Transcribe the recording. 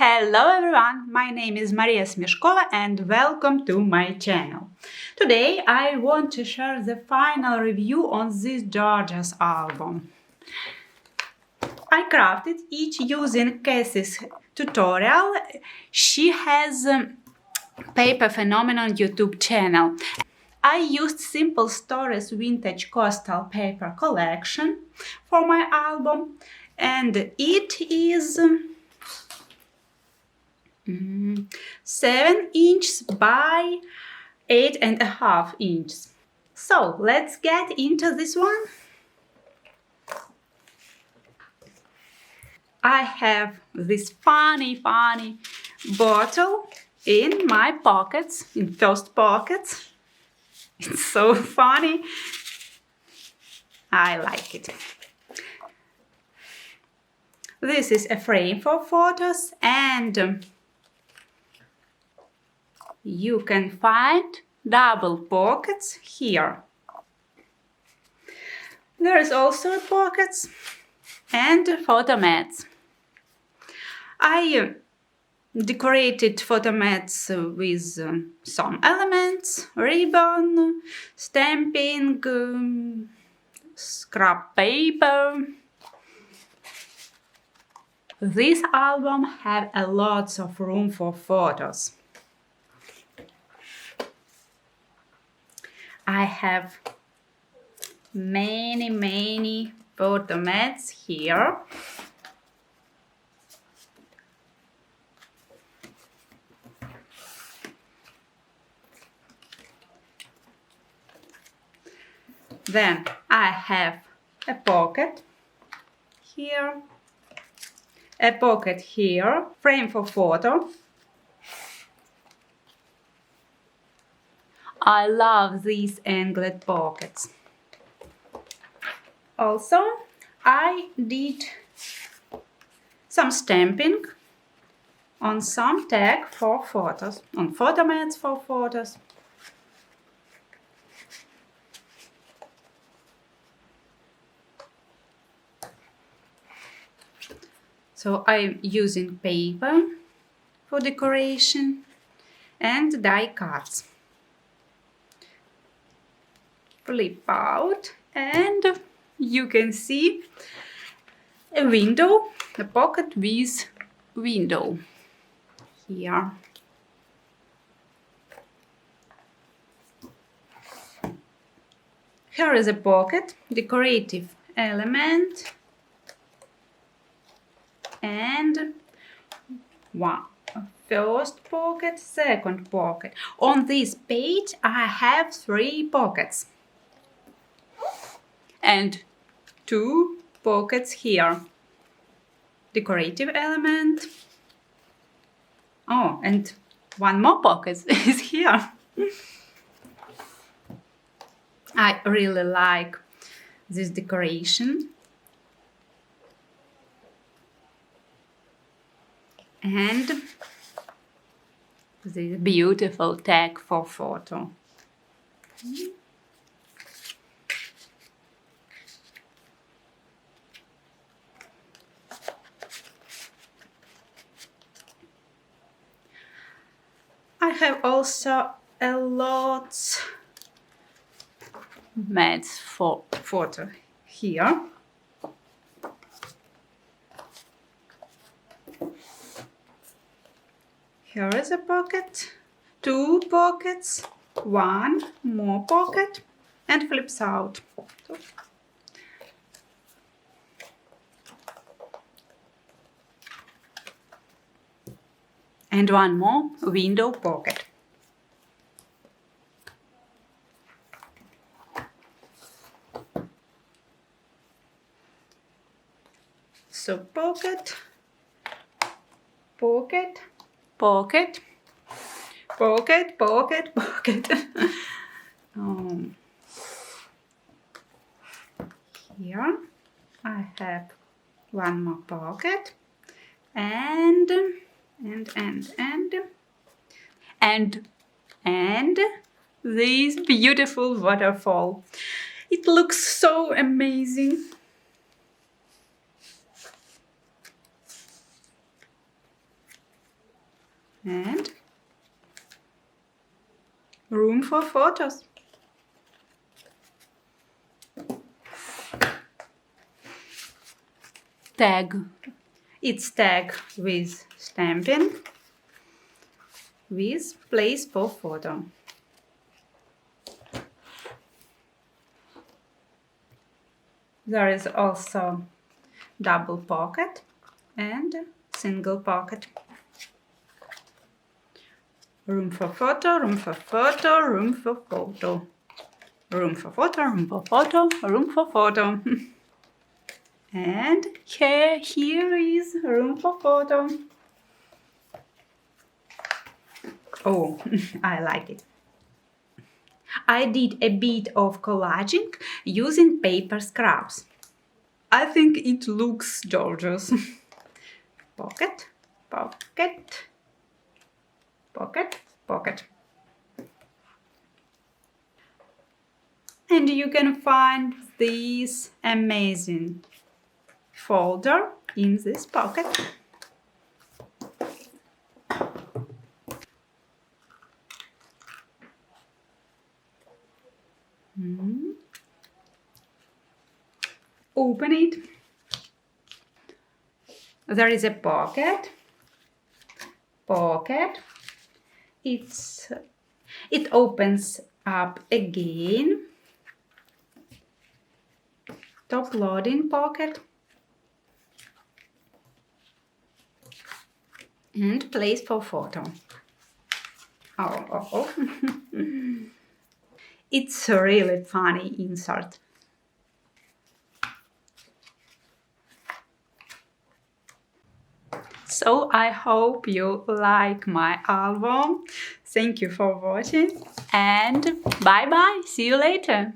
Hello everyone, my name is Maria Smeshkova and welcome to my channel. Today I want to share the final review on this gorgeous album. I crafted each using Cassie's tutorial. She has a Paper Phenomenon YouTube channel. I used Simple Stories Vintage Coastal Paper Collection for my album, and it is 7 inches by 8.5 inches. So let's get into this one. I have this funny bottle in my pockets, in first pockets. It's so funny. I like it. This is a frame for photos, and you can find double pockets here. There is also pockets and photo mats. I decorated photo mats with some elements, ribbon, stamping, scrap paper. This album has a lot of room for photos. I have many photo mats here. Then I have a pocket here, a pocket here, frame for photo. I love these angled pockets. Also, I did some stamping on some tag for photos, on photo mats for photos. So I'm using paper for decoration and die cuts. Flip out and you can see a window, a pocket with window here. Here is a pocket, decorative element, and one first pocket, second pocket. On this page I have 3 pockets and 2 pockets here. Decorative element. Oh, and one more pocket is here. I really like this decoration. And this beautiful tag for photo. I have also a lot mats for photo here. Here is a pocket, 2 pockets, 1 more pocket, and flips out. And 1 more window pocket. So pocket, pocket, pocket, pocket, pocket, pocket. Here I have 1 more pocket and this beautiful waterfall. It looks so amazing. And room for photos. Tag. It's tag with stamping, with place for photo. There is also double pocket and single pocket. Room for photo, room for photo, room for photo. Room for photo, room for photo, room for photo. And here is room for photo. Oh, I like it. I did a bit of collaging using paper scraps. I think it looks gorgeous. Pocket, pocket, pocket, pocket. And you can find this amazing folder in this pocket. Open it. There is a pocket. It opens up again. Top loading pocket. And place for photo. Oh. It's a really funny insert. So I hope you like my album. Thank you for watching and bye bye. See you later.